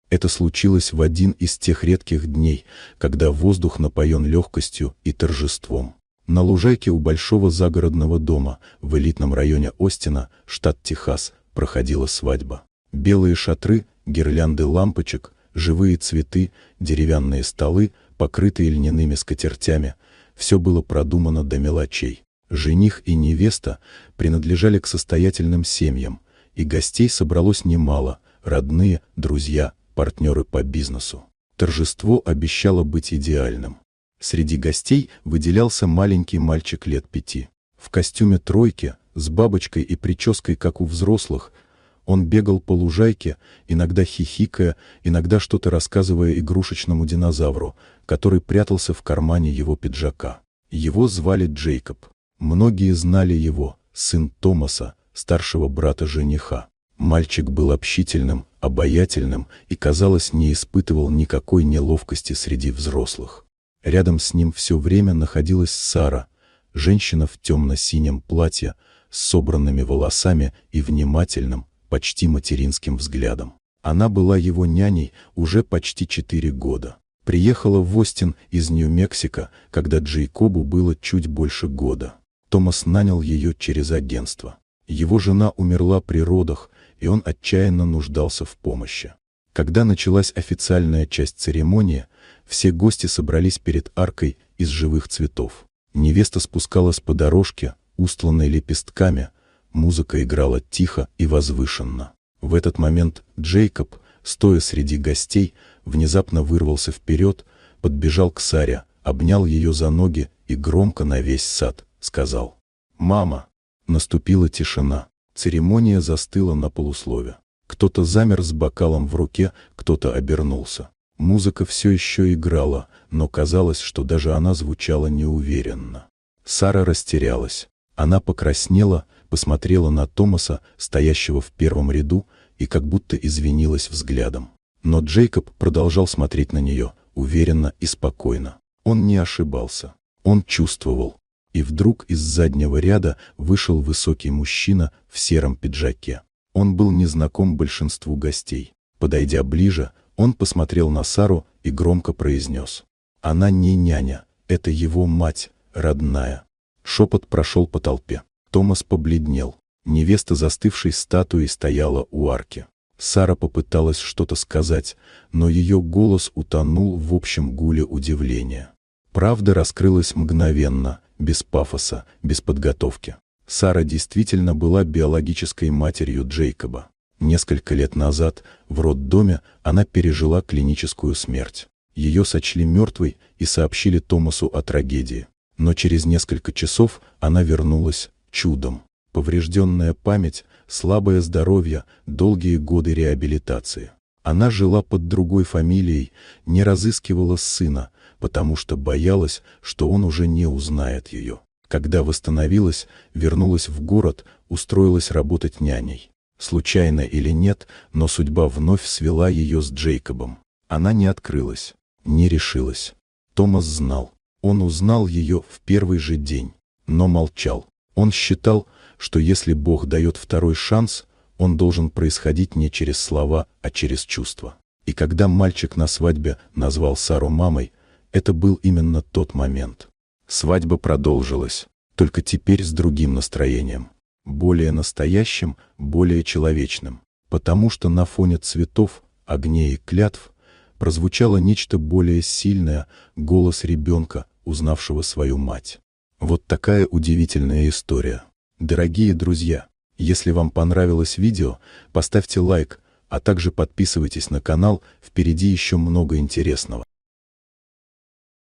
Это случилось в один из тех редких дней, когда воздух напоен легкостью и торжеством. На лужайке у большого загородного дома в элитном районе Остина, штат Техас, проходила свадьба. Белые шатры, гирлянды лампочек, живые цветы, деревянные столы, покрытые льняными скатертями — все было продумано до мелочей. Жених и невеста принадлежали к состоятельным семьям, и гостей собралось немало — родные, друзья, партнеры по бизнесу. Торжество обещало быть идеальным. Среди гостей выделялся маленький мальчик лет 5. В костюме тройки, с бабочкой и прической, как у взрослых, он бегал по лужайке, иногда хихикая, иногда что-то рассказывая игрушечному динозавру, который прятался в кармане его пиджака. Его звали Джейкоб. Многие знали его, сын Томаса, старшего брата жениха. Мальчик был общительным, обаятельным и, казалось, не испытывал никакой неловкости среди взрослых. Рядом с ним все время находилась Сара, женщина в темно-синем платье, с собранными волосами и внимательным, почти материнским взглядом. Она была его няней уже почти 4 года. Приехала в Остин из Нью-Мексико, когда Джейкобу было чуть больше года. Томас нанял ее через агентство. Его жена умерла при родах, и он отчаянно нуждался в помощи. Когда началась официальная часть церемонии, все гости собрались перед аркой из живых цветов. Невеста спускалась по дорожке, устланной лепестками, музыка играла тихо и возвышенно. В этот момент Джейкоб, стоя среди гостей, внезапно вырвался вперед, подбежал к Саре, обнял ее за ноги и громко на весь сад сказал: «Мама!». Наступила тишина. Церемония застыла на полуслове. Кто-то замер с бокалом в руке, кто-то обернулся. Музыка все еще играла, но казалось, что даже она звучала неуверенно. Сара растерялась. Она покраснела, посмотрела на Томаса, стоящего в первом ряду, и как будто извинилась взглядом. Но Джейкоб продолжал смотреть на нее, уверенно и спокойно. Он не ошибался. Он чувствовал. И вдруг из заднего ряда вышел высокий мужчина в сером пиджаке. Он был незнаком большинству гостей. Подойдя ближе, он посмотрел на Сару и громко произнес: «Она не няня, это его мать, родная». Шепот прошел по толпе. Томас побледнел. Невеста застывшей статуей стояла у арки. Сара попыталась что-то сказать, но ее голос утонул в общем гуле удивления. Правда раскрылась мгновенно, без пафоса, без подготовки. Сара действительно была биологической матерью Джейкоба. Несколько лет назад в роддоме она пережила клиническую смерть. Ее сочли мертвой и сообщили Томасу о трагедии. Но через несколько часов она вернулась чудом. Поврежденная память, слабое здоровье, долгие годы реабилитации. Она жила под другой фамилией, не разыскивала сына, потому что боялась, что он уже не узнает ее. Когда восстановилась, вернулась в город, устроилась работать няней. Случайно или нет, но судьба вновь свела ее с Джейкобом. Она не открылась, не решилась. Томас знал. Он узнал ее в первый же день, но молчал. Он считал, что если Бог дает второй шанс, он должен происходить не через слова, а через чувства. И когда мальчик на свадьбе назвал Сару мамой, это был именно тот момент. Свадьба продолжилась, только теперь с другим настроением. Более настоящим, более человечным. Потому что на фоне цветов, огней и клятв прозвучало нечто более сильное — голос ребенка, узнавшего свою мать. Вот такая удивительная история. Дорогие друзья, если вам понравилось видео, поставьте лайк, а также подписывайтесь на канал, впереди еще много интересного.